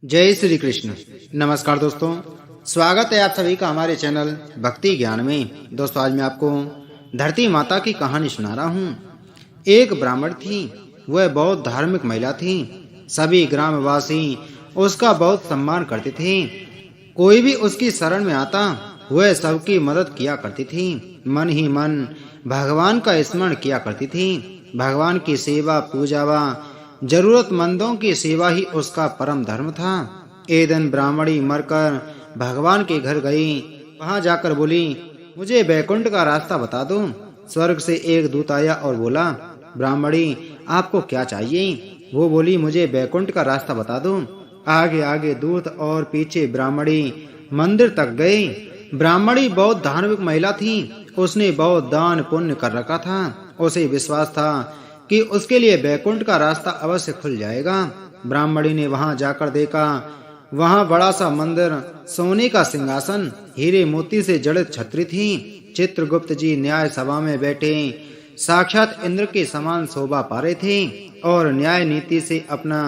जय श्री कृष्ण। नमस्कार दोस्तों, स्वागत है आप सभी का हमारे चैनल भक्ति ज्ञान में। दोस्तों, आज मैं आपको धरती माता की कहानी सुना रहा हूँ। एक ब्राह्मण थी, वह बहुत धार्मिक महिला थी। सभी ग्रामवासी उसका बहुत सम्मान करते थे। कोई भी उसकी शरण में आता, वह सबकी मदद किया करती थी। मन ही मन भगवान का स्मरण किया करती थी। भगवान की सेवा पूजा व जरूरतमंदों की सेवा ही उसका परम धर्म था। एक दिन ब्राह्मणी मरकर भगवान के घर गई। वहां जाकर बोली, मुझे बैकुंठ का रास्ता बता दो। स्वर्ग से एक दूत आया और बोला, ब्राह्मणी आपको क्या चाहिए? वो बोली, मुझे बैकुंठ का रास्ता बता दो। आगे आगे दूत और पीछे ब्राह्मणी मंदिर तक गए। ब्राह्मणी बहुत धार्मिक महिला थी। उसने बहुत दान पुण्य कर रखा था। उसे विश्वास था कि उसके लिए बैकुंठ का रास्ता अवश्य खुल जाएगा। ब्राह्मणी ने वहां जाकर देखा, वहां बड़ा सा मंदिर, सोने का सिंहासन, हीरे मोती से जड़ित छतरी थी। चित्रगुप्त जी न्याय सभा में बैठे साक्षात इंद्र के समान शोभा पा रहे थे और न्याय नीति से अपना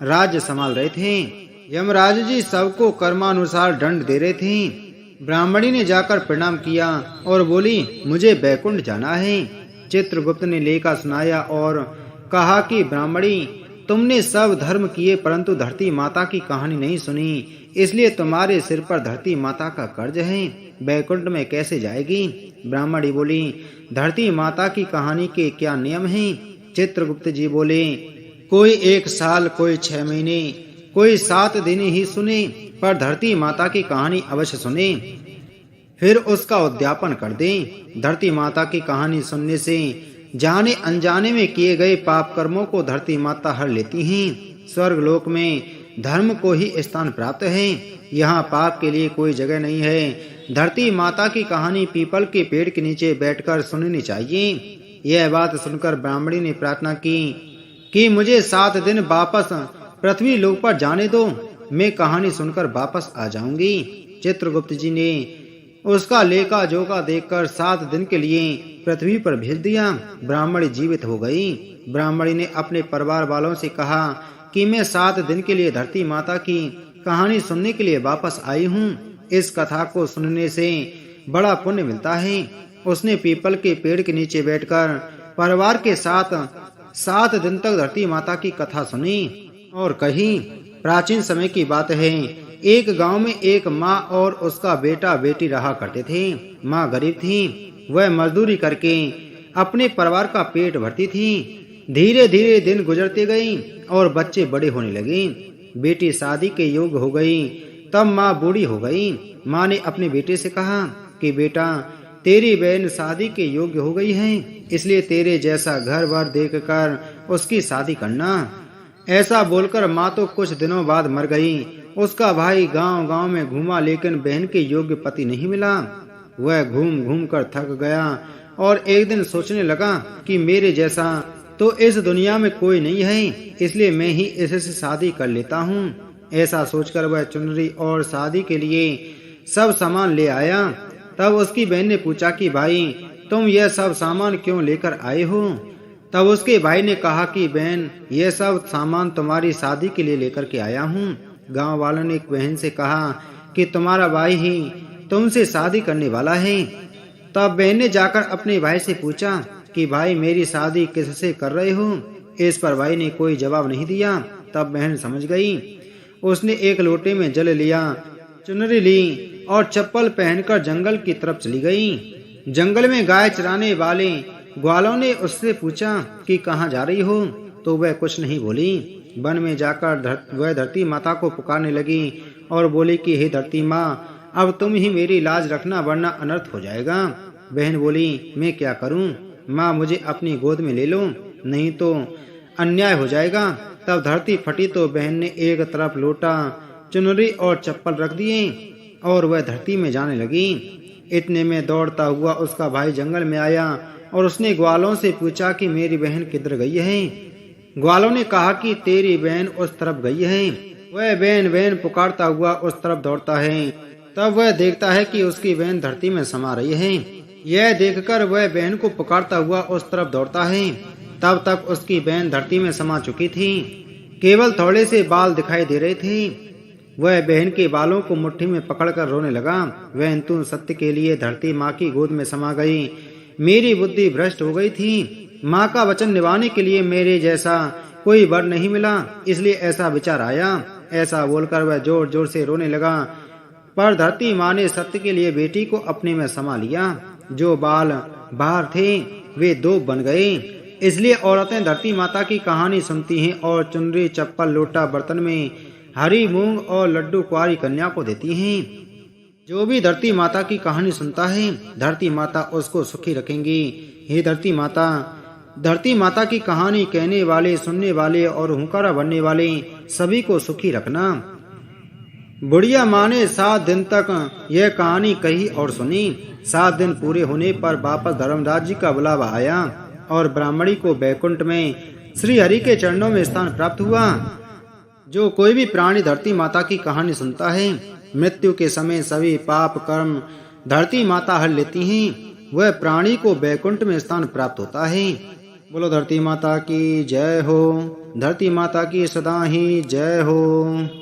राज्य संभाल रहे थे। यमराज जी सबको कर्मानुसार दंड दे रहे थे। ब्राह्मणी ने जाकर प्रणाम किया और बोली, मुझे बैकुंठ जाना है। चित्रगुप्त ने लेखा सुनाया और कहा कि ब्राह्मणी, तुमने सब धर्म किए परंतु धरती माता की कहानी नहीं सुनी, इसलिए तुम्हारे सिर पर धरती माता का कर्ज है। बैकुंठ में कैसे जाएगी? ब्राह्मणी बोली, धरती माता की कहानी के क्या नियम हैं? चित्रगुप्त जी बोले, कोई 1 साल, कोई 6 महीने, कोई 7 दिन ही सुने, पर धरती माता की कहानी अवश्य सुने, फिर उसका उद्यापन कर दें। धरती माता की कहानी सुनने से जाने अनजाने में किए गए पाप कर्मों को धरती माता हर लेती हैं। स्वर्ग लोक में धर्म को ही स्थान प्राप्त है। यहाँ पाप के लिए कोई जगह नहीं है। धरती माता की कहानी पीपल के पेड़ के नीचे बैठकर सुननी चाहिए। यह बात सुनकर ब्राह्मणी ने प्रार्थना की कि मुझे 7 दिन वापस पृथ्वी लोक पर जाने दो, मैं कहानी सुनकर वापस आ जाऊंगी। चित्रगुप्त जी ने उसका लेखा जोखा देखकर 7 दिन के लिए पृथ्वी पर भेज दिया। ब्राह्मणी जीवित हो गई। ब्राह्मणी ने अपने परिवार वालों से कहा कि मैं 7 दिन के लिए धरती माता की कहानी सुनने के लिए वापस आई हूँ। इस कथा को सुनने से बड़ा पुण्य मिलता है। उसने पीपल के पेड़ के नीचे बैठकर परिवार के साथ 7 दिन तक धरती माता की कथा सुनी और कही। प्राचीन समय की बात है, एक गांव में एक माँ और उसका बेटा बेटी रहा करते थे। माँ गरीब थी। वह मजदूरी करके अपने परिवार का पेट भरती थी। धीरे धीरे दिन गुजरते गई और बच्चे बड़े होने लगे। बेटी शादी के योग्य हो गई। तब माँ बूढ़ी हो गई। माँ ने अपने बेटे से कहा कि बेटा, तेरी बहन शादी के योग्य हो गई है, इसलिए तेरे जैसा घर बार देख कर उसकी शादी करना। ऐसा बोलकर माँ तो कुछ दिनों बाद मर गई। उसका भाई गांव-गांव में घूमा, लेकिन बहन के योग्य पति नहीं मिला। वह घूम घूम कर थक गया और एक दिन सोचने लगा कि मेरे जैसा तो इस दुनिया में कोई नहीं है, इसलिए मैं ही इससे शादी कर लेता हूँ। ऐसा सोचकर वह चुनरी और शादी के लिए सब सामान ले आया। तब उसकी बहन ने पूछा कि भाई, तुम यह सब सामान क्यों लेकर आए हो? तब उसके भाई ने कहा कि बहन, यह सब सामान तुम्हारी शादी के लिए लेकर के आया हूँ। गांव वालों ने एक बहन से कहा कि तुम्हारा भाई ही तुमसे शादी करने वाला है। तब बहन ने जाकर अपने भाई से पूछा कि भाई, मेरी शादी किससे कर रहे हो? इस पर भाई ने कोई जवाब नहीं दिया। तब बहन समझ गई। उसने एक लोटे में जल लिया, चुनरी ली और चप्पल पहनकर जंगल की तरफ चली गई। जंगल में गाय चराने वाले ग्वालों ने उससे पूछा कि कहाँ जा रही हो? तो वह कुछ नहीं बोली। वन में जाकर वह धरती माता को पुकारने लगी और बोली कि हे धरती माँ, अब तुम ही मेरी लाज रखना, वरना अनर्थ हो जाएगा। बहन बोली, मैं क्या करूं? माँ, मुझे अपनी गोद में ले लो, नहीं तो अन्याय हो जाएगा। तब धरती फटी तो बहन ने एक तरफ लोटा, चुनरी और चप्पल रख दिए और वह धरती में जाने लगी। इतने में दौड़ता हुआ उसका भाई जंगल में आया और उसने ग्वालों से पूछा कि मेरी बहन किधर गई है? ग्वालों ने कहा कि तेरी बहन उस तरफ गई है। वह बहन बहन पुकारता हुआ उस तरफ दौड़ता है। तब वह देखता है कि उसकी बहन धरती में समा रही है। यह देखकर वह बहन को पुकारता हुआ उस तरफ दौड़ता है। तब तक उसकी बहन धरती में समा चुकी थी। केवल थोड़े से बाल दिखाई दे रहे थे। वह बहन के बालों को मुट्ठी में पकड़कर रोने लगा। वह तू सत्य के लिए धरती माँ की गोद में समा गई। मेरी बुद्धि भ्रष्ट हो गई थी। माँ का वचन निभाने के लिए मेरे जैसा कोई वर नहीं मिला, इसलिए ऐसा विचार आया। ऐसा बोलकर वह जोर जोर से रोने लगा। पर धरती माँ ने सत्य के लिए बेटी को अपने में समा लिया। जो बाल बाहर थे वे दो बन गए। इसलिए औरतें धरती माता की कहानी सुनती हैं और चुनरी, चप्पल, लोटा, बर्तन में हरी मूंग और लड्डू कुंवारी कन्या को देती हैं। जो भी धरती माता की कहानी सुनता है, धरती माता उसको सुखी रखेंगी। हे धरती माता की कहानी कहने वाले, सुनने वाले और हुंकारा भरने वाले सभी को सुखी रखना। बुढ़िया माँ ने 7 दिन तक यह कहानी कही और सुनी। 7 दिन पूरे होने पर वापस धर्मराज जी का बुलावा आया और ब्राह्मणी को बैकुंठ में श्री हरि के चरणों में स्थान प्राप्त हुआ। जो कोई भी प्राणी धरती माता की कहानी सुनता है, मृत्यु के समय सभी पाप कर्म धरती माता हर लेती हैं। वह प्राणी को बैकुंठ में स्थान प्राप्त होता है। बोलो धरती माता की जय हो। धरती माता की सदा ही जय हो।